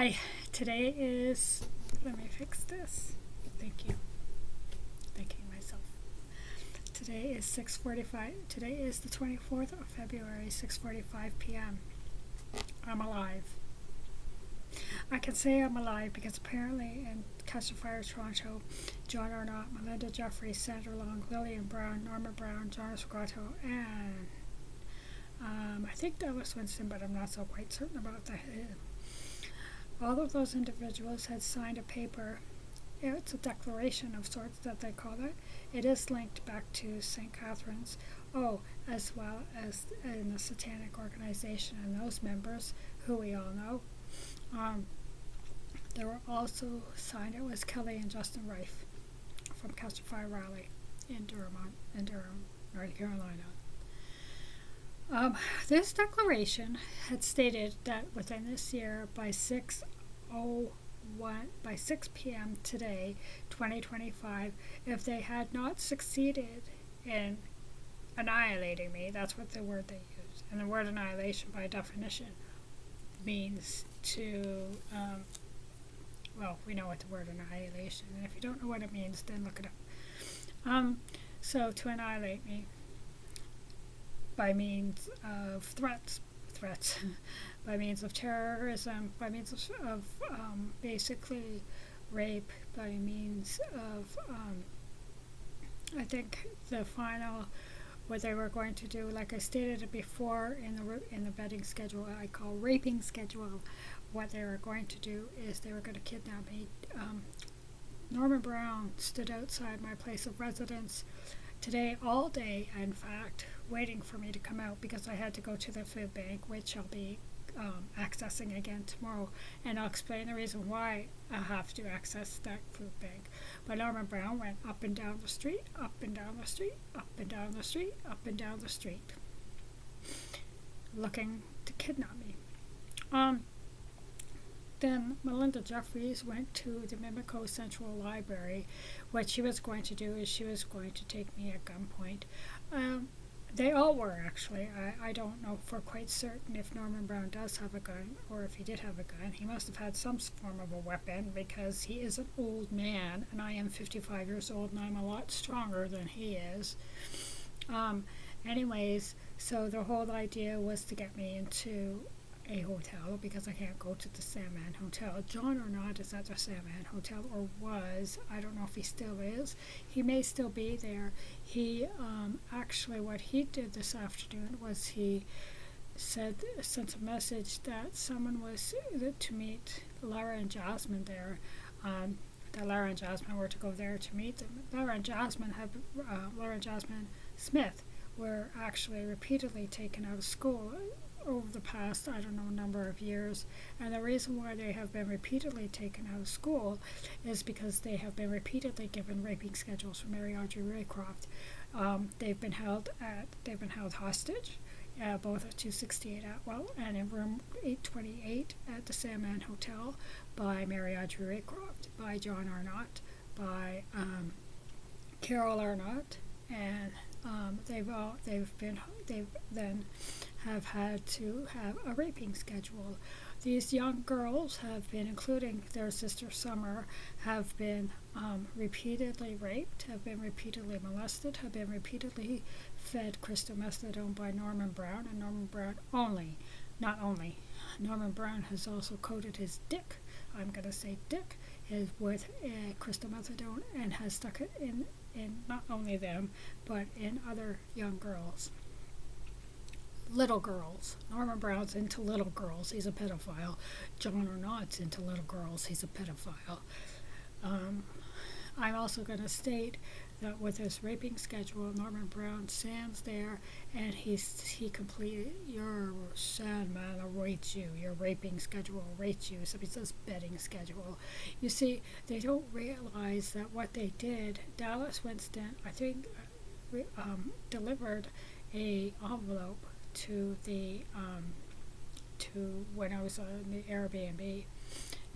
Hi, today is, let me fix this. Thank you. Thanking myself. Today is 6:45. Today is the 24th of February, 6:45 p.m. I'm alive. I can say I'm alive because apparently in Catch the Fire Toronto, John Arnott, Melinda Jeffries, Sandra Long, Lillian Brown, Norma Brown, Jonas Grotto, and I think Dallas Winston, but I'm not so quite certain about that. All of those individuals had signed a paper. It's a declaration of sorts that they call it. It is linked back to St. Catherine's, as well as in the Satanic organization and those members who we all know. There were also signed, it was Kelly and Justin Rife from Catch the Fire Rally in Durham, North Carolina. This declaration had stated that within this year, by 6 p.m. today, 2025, if they had not succeeded in annihilating me, that's what the word they used. And the word annihilation, by definition, means to, we know what the word annihilation, and if you don't know what it means, then look it up. So to annihilate me by means of threats, by means of terrorism, by means of basically rape, by means of, I think the final, what they were going to do, like I stated it before in the betting schedule, I call raping schedule, what they were going to do is they were going to kidnap me. Norma Brown stood outside my place of residence today all day, in fact, waiting for me to come out because I had to go to the food bank, which I'll be accessing again tomorrow, and I'll explain the reason why I have to access that food bank. But Norma Brown went up and down the street, up and down the street, up and down the street, up and down the street, looking to kidnap me. Then Melinda Jeffries went to the Mimico Central Library. What she was going to do is she was going to take me at gunpoint. They all were, actually. I don't know for quite certain if Norman Brown does have a gun, or if he did have a gun. He must have had some form of a weapon because he is an old man, and I am 55 years old, and I'm a lot stronger than he is. Anyways, so the whole idea was to get me into a hotel because I can't go to the Sandman Hotel. John Arnott is at the Sandman Hotel, or was. I don't know if he still is. He may still be there. He actually, what he did this afternoon was he sent a message that someone was to meet Lara and Jasmine there. That Lara and Jasmine were to go there to meet them. Lara and Jasmine Smith were actually repeatedly taken out of school over the past, number of years. And the reason why they have been repeatedly taken out of school is because they have been repeatedly given raping schedules from Mary Audrey Raycroft. They've been held hostage, both at 268 Atwell and in room 828 at the Sandman Hotel by Mary Audrey Raycroft, by John Arnott, by Carol Arnott, and they've then have had to have a raping schedule. These young girls have been, including their sister Summer, have been repeatedly raped, have been repeatedly molested, have been repeatedly fed crystal methadone by Norman Brown, and Norman Brown not only. Norman Brown has also coated his dick, I'm going to say dick, with crystal methadone, and has stuck it in not only them, but in other young girls. Little girls. Norman Brown's into little girls. He's a pedophile. John Arnott's into little girls. He's a pedophile. I'm also going to state that with his raping schedule, Norman Brown stands there and he completed your Sandman rates you. Your raping schedule rates you. So he says betting schedule. You see, they don't realize that what they did, Dallas Winston, I think, delivered a envelope to when I was on the Airbnb,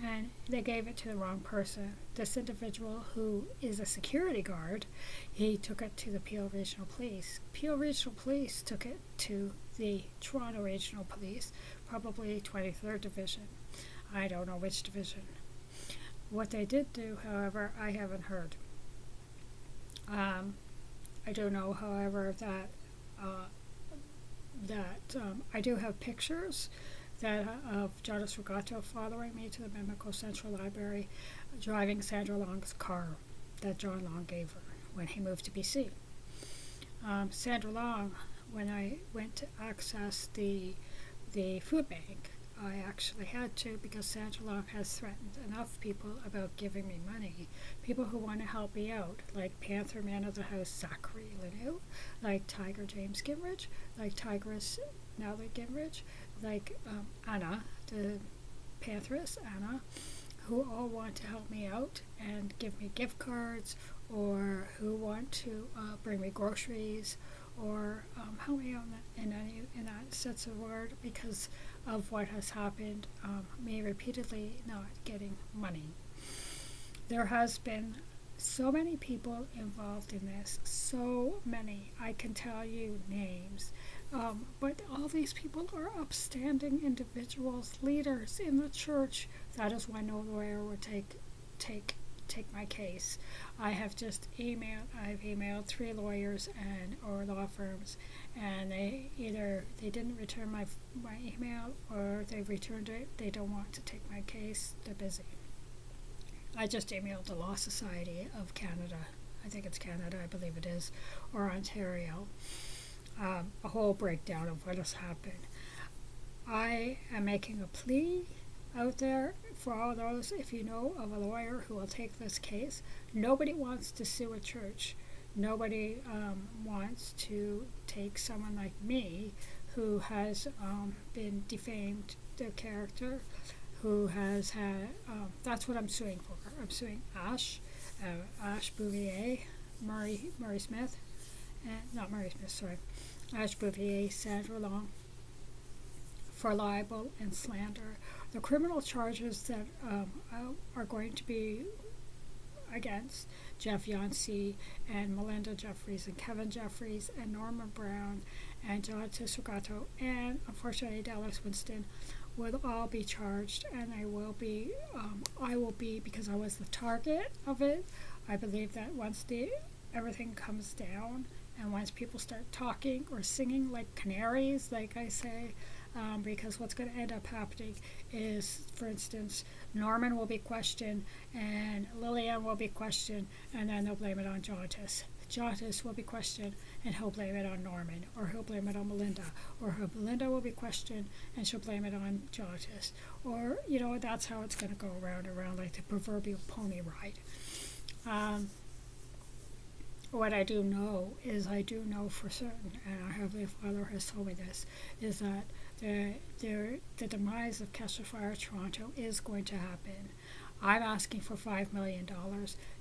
and they gave it to the wrong person. This individual, who is a security guard, he took it to the Peel Regional Police. Peel Regional Police took it to the Toronto Regional Police, probably 23rd Division. I don't know which division. What they did do, however, I haven't heard. I do know, however, that I do have pictures that of Jonas Regato following me to the Mimico Central Library, driving Sandra Long's car that John Long gave her when he moved to BC. Sandra Long, when I went to access the food bank, I actually had to, because Sandra Long has threatened enough people about giving me money. People who want to help me out, like Panther Man of the House Zachary Lanu, like Tiger James Gingrich, like Tigress Natalie Gingrich, like Anna, the Pantheress Anna, who all want to help me out and give me gift cards, or who want to bring me groceries, or help me out in that sense of word, because of what has happened, me repeatedly not getting money. There has been so many people involved in this, so many. I can tell you names, but all these people are upstanding individuals, leaders in the church. That is why no lawyer would take my case. I've emailed 3 lawyers or law firms, and they didn't return my email, or they returned it. They don't want to take my case. They're busy. I just emailed the Law Society of Canada. I think it's Canada, I believe it is, or Ontario. A whole breakdown of what has happened. I am making a plea out there for all those, if you know of a lawyer who will take this case. Nobody wants to sue a church. Nobody wants to take someone like me, who has been defamed their character, who has had, that's what I'm suing for. I'm suing Ash Bouvier, Murray Smith, not Murray Smith, sorry, Ash Bouvier, Sandra Long, for libel and slander. The criminal charges that are going to be against Jeff Yancey and Melinda Jeffries and Kevin Jeffries and Norman Brown and Jonatas Regato and, unfortunately, Dallas Winston will all be charged, and I will be, because I was the target of it. I believe that once everything comes down, and once people start talking or singing like canaries, like I say, because what's going to end up happening is, for instance, Norman will be questioned and Lillian will be questioned, and then they'll blame it on Jonatas. Jonatas will be questioned and he'll blame it on Norman, or he'll blame it on Melinda, or Melinda will be questioned and she'll blame it on Jonatas, or that's how it's going to go around and around, like the proverbial pony ride. What I do know for certain, and our Heavenly Father has told me this, is that the demise of Kesha Fire Toronto is going to happen. I'm asking for $5 million,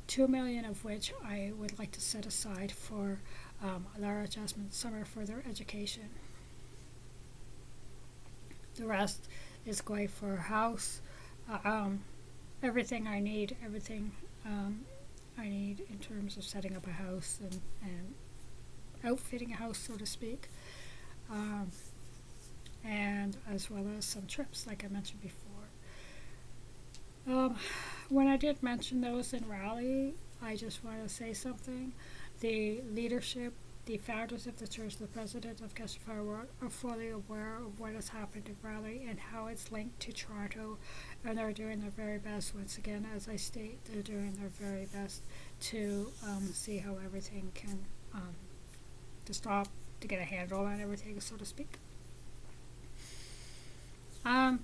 $2 million of which I would like to set aside for Lara Jasmine Summer for their education. The rest is going for a house, everything I need, I need in terms of setting up a house and outfitting a house, so to speak, and as well as some trips, like I mentioned before. When I did mention those in Raleigh, I just want to say something. The leadership, the founders of the church, the president of Kesha Fire are fully aware of what has happened in Raleigh and how it's linked to Toronto, and they're doing their very best. Once again, as I state, they're doing their very best to see how everything can to get a handle on everything, so to speak. Yeah,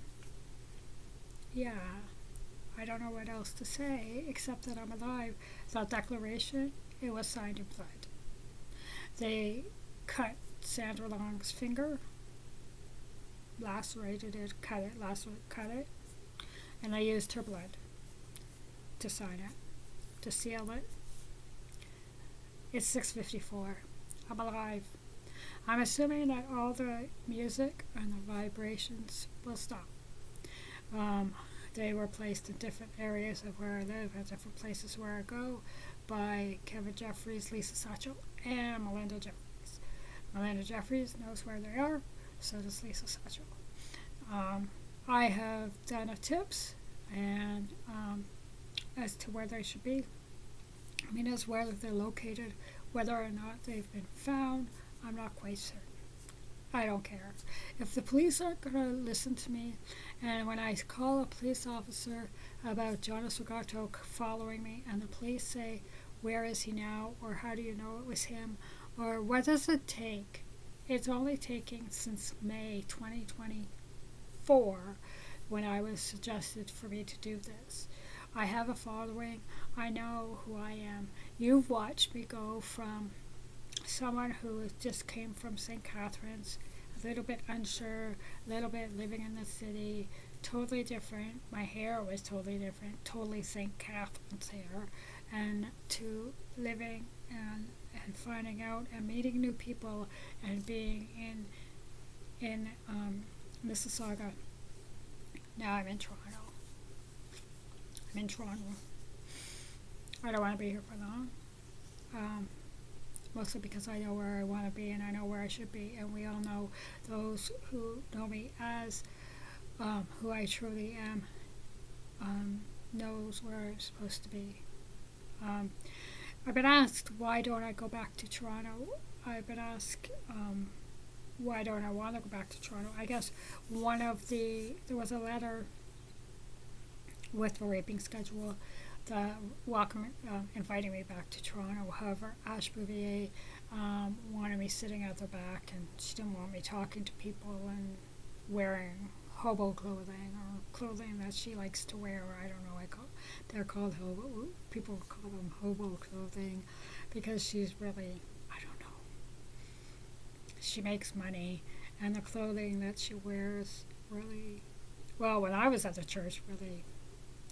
I don't know what else to say except that I'm alive. That declaration, it was signed in blood. They cut Sandra Long's finger, lacerated it, cut it, and they used her blood to sign it, to seal it. It's 6:54. I'm alive. I'm assuming that all the music and the vibrations will stop. They were placed in different areas of where I live, at different places where I go, by Kevin Jeffries, Lisa Satchel, and Melinda Jeffries. Melinda Jeffries knows where they are, so does Lisa Satchel. I have done a tips and as to where they should be. I mean, as where they're located, whether or not they've been found, I'm not quite certain. I don't care. If the police aren't going to listen to me, and when I call a police officer about Jonas Ugato following me, and the police say, where is he now, or how do you know it was him, or what does it take? It's only taking since May 2024 when I was suggested for me to do this. I have a following. I know who I am. You've watched me go from someone who just came from St. Catharines, a little bit unsure, a little bit living in the city, totally different. My hair was totally different, totally St. Catharines hair, and to living and finding out and meeting new people and being in Mississauga. Now I'm in Toronto. I don't want to be here for long. Mostly because I know where I want to be and I know where I should be, and we all know, those who know me as who I truly am, knows where I'm supposed to be. I've been asked, why don't I go back to Toronto? I've been asked, why don't I want to go back to Toronto? I guess there was a letter with the raping schedule that inviting me back to Toronto. However, Ash Bouvier wanted me sitting at the back, and she didn't want me talking to people and wearing hobo clothing or clothing that she likes to wear. I don't know. They're called hobo. People call them hobo clothing because she's really, I don't know. She makes money, and the clothing that she wears really, well, when I was at the church, really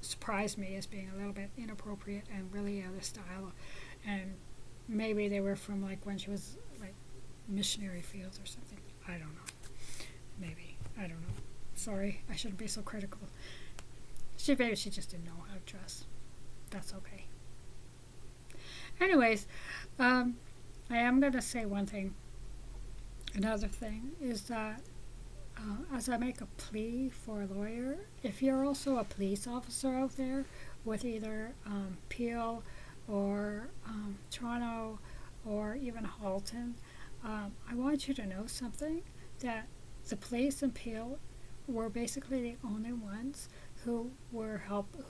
surprised me as being a little bit inappropriate and really out of style. And maybe they were from like when she was like missionary fields or something. I don't know. Maybe. I don't know. Sorry, I shouldn't be so critical. Maybe she just didn't know how to dress. That's okay. Anyways, I am going to say one thing. Another thing is that as I make a plea for a lawyer, if you're also a police officer out there with either Peel or Toronto or even Halton, I want you to know something, that the police in Peel were basically the only ones who were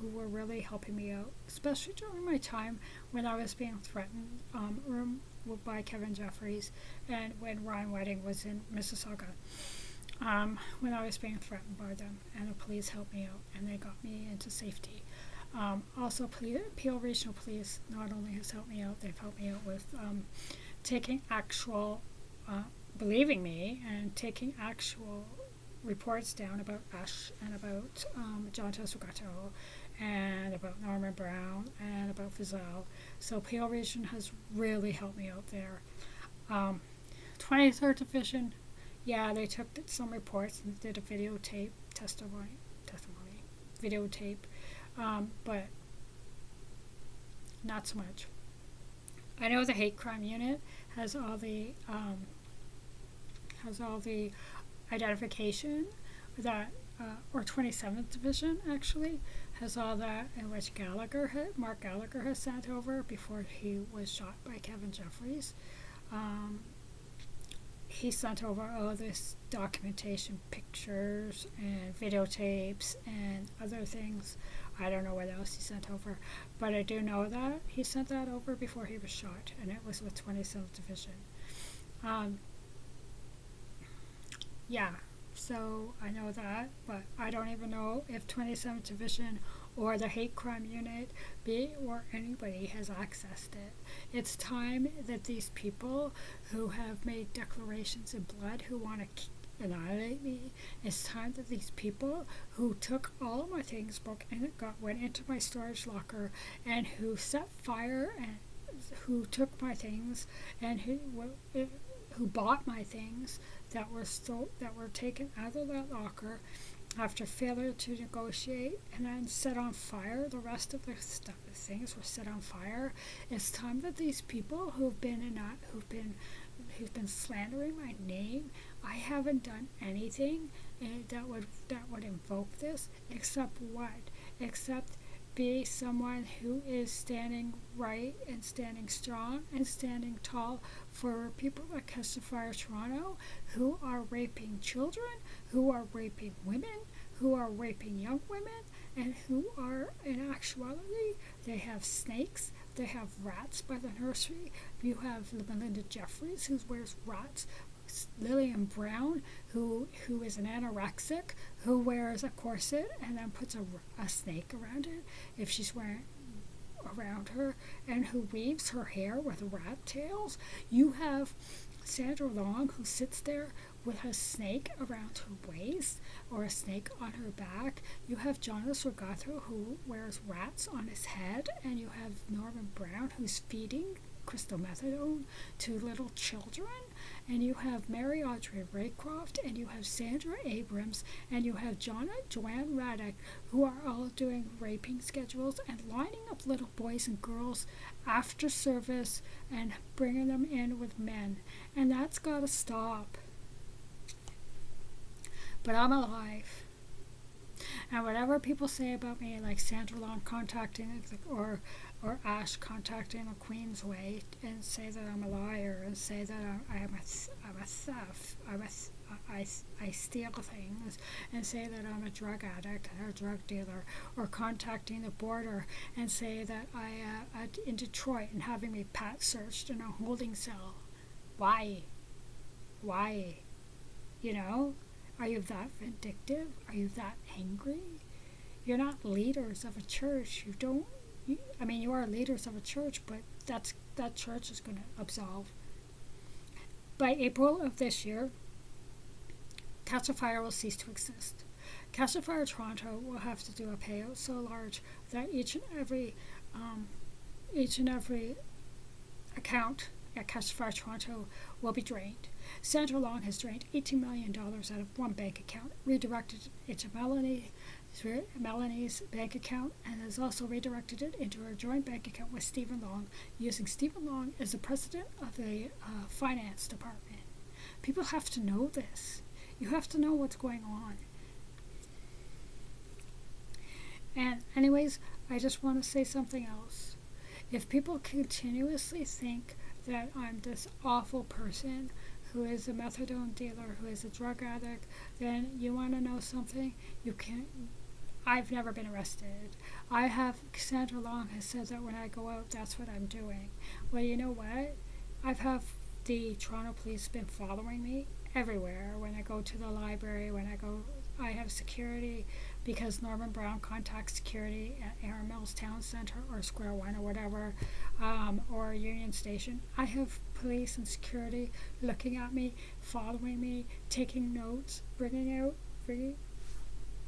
really helping me out, especially during my time when I was being threatened by Kevin Jeffries, and when Ryan Wedding was in Mississauga. When I was being threatened by them, and the police helped me out, and they got me into safety. Also, Peel Regional Police not only has helped me out, they've helped me out with taking actual, believing me, and taking actual reports down about Ash and about JONATAS Ugato and about Norman Brown and about Fizal. So Peel Region has really helped me out there. 23rd Division, yeah, they took some reports and did a videotape videotape, but not so much. I know the hate crime unit has all the identification that, or 27th Division actually has all that, in which Mark Gallagher has sent over before he was shot by Kevin Jeffries. He sent over all this documentation, pictures and videotapes and other things. I don't know what else he sent over, but I do know that he sent that over before he was shot, and it was with 27th Division. Yeah, so I know that, but I don't even know if 27th Division or the hate crime unit or anybody has accessed it. It's time that these people who have made declarations in blood, who want to annihilate me, it's time that these people who took all of my things, went into my storage locker, and who set fire, and who took my things, and who bought my things that were taken out of that locker after failure to negotiate, and then set on fire. The rest of the things were set on fire. It's time that these people who've been slandering my name, I haven't done anything that would invoke this, except what? Except be someone who is standing right and standing strong and standing tall for people like Catch the Fire Toronto, who are raping children, who are raping women, who are raping young women, and who are, in actuality, they have snakes, they have rats by the nursery. You have Melinda Jeffries, who wears rats. Lillian Brown, who is an anorexic, who wears a corset and then puts a snake around it if she's wearing around her, and who weaves her hair with rat tails. You have Sandra Long, who sits there with a snake around her waist or a snake on her back. You have Jonas Regato, who wears rats on his head, and you have Norman Brown, who's feeding crystal methadone to little children, and you have Mary Audrey Raycroft, and you have Sandra Abrams, and you have Joanne Raddick, who are all doing raping schedules and lining up little boys and girls after service and bringing them in with men, and that's got to stop. But I'm alive. And whatever people say about me, like Sandra Long contacting, or Ash contacting the Queen's Way and say that I'm a liar and say that I'm a theft, I steal things, and say that I'm a drug addict or a drug dealer, or contacting the border and say that I in Detroit and having me pat searched in a holding cell. Why? You know? Are you that vindictive? Are you that angry? You're not leaders of a church. You are leaders of a church, but that church is going to absolve. By April of this year, Catch the Fire will cease to exist. Catch the Fire Toronto will have to do a payout so large that each and every account at Catch the Fire Toronto will be drained. Sandra Long has drained $18 million out of one bank account, redirected it to Melanie's bank account, and has also redirected it into her joint bank account with Stephen Long, using Stephen Long as the president of the finance department. People have to know this. You have to know what's going on. And anyways, I just want to say something else. If people continuously think that I'm this awful person who is a methadone dealer, who is a drug addict, then you want to know something? I've never been arrested. Sandra Long has said that when I go out, that's what I'm doing. Well, you know what? The Toronto police been following me everywhere. When I go to the library, I have security because Norman Brown contacts security at Aaron Mills Town Center or Square One or whatever, or Union Station. I have police and security looking at me, following me, taking notes, bringing.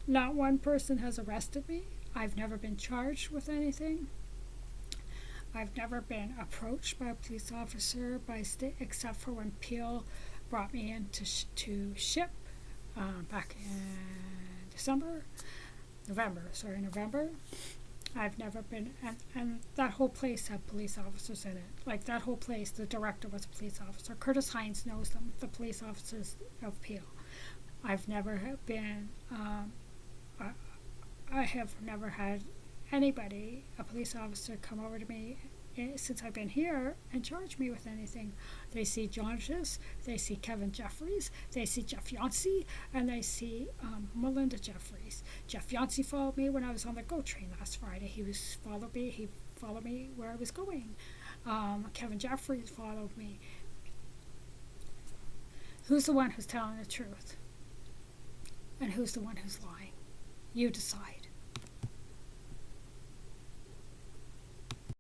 Not one person has arrested me. I've never been charged with anything. I've never been approached by a police officer except for when Peel brought me in to ship back in November. I've never been, and that whole place had police officers in it. Like that whole place, the director was a police officer. Curtis Hines knows them, the police officers of Peel. I've never been, I have never had anybody, a police officer, come over to me since I've been here and charge me with anything. They see Jonatas, they see Kevin Jeffries, they see Jeff Yancey, and they see Melinda Jeffries. Jeff Yancey followed me when I was on the GO train last Friday. He followed me where I was going. Kevin Jeffries followed me. Who's the one who's telling the truth? And who's the one who's lying? You decide.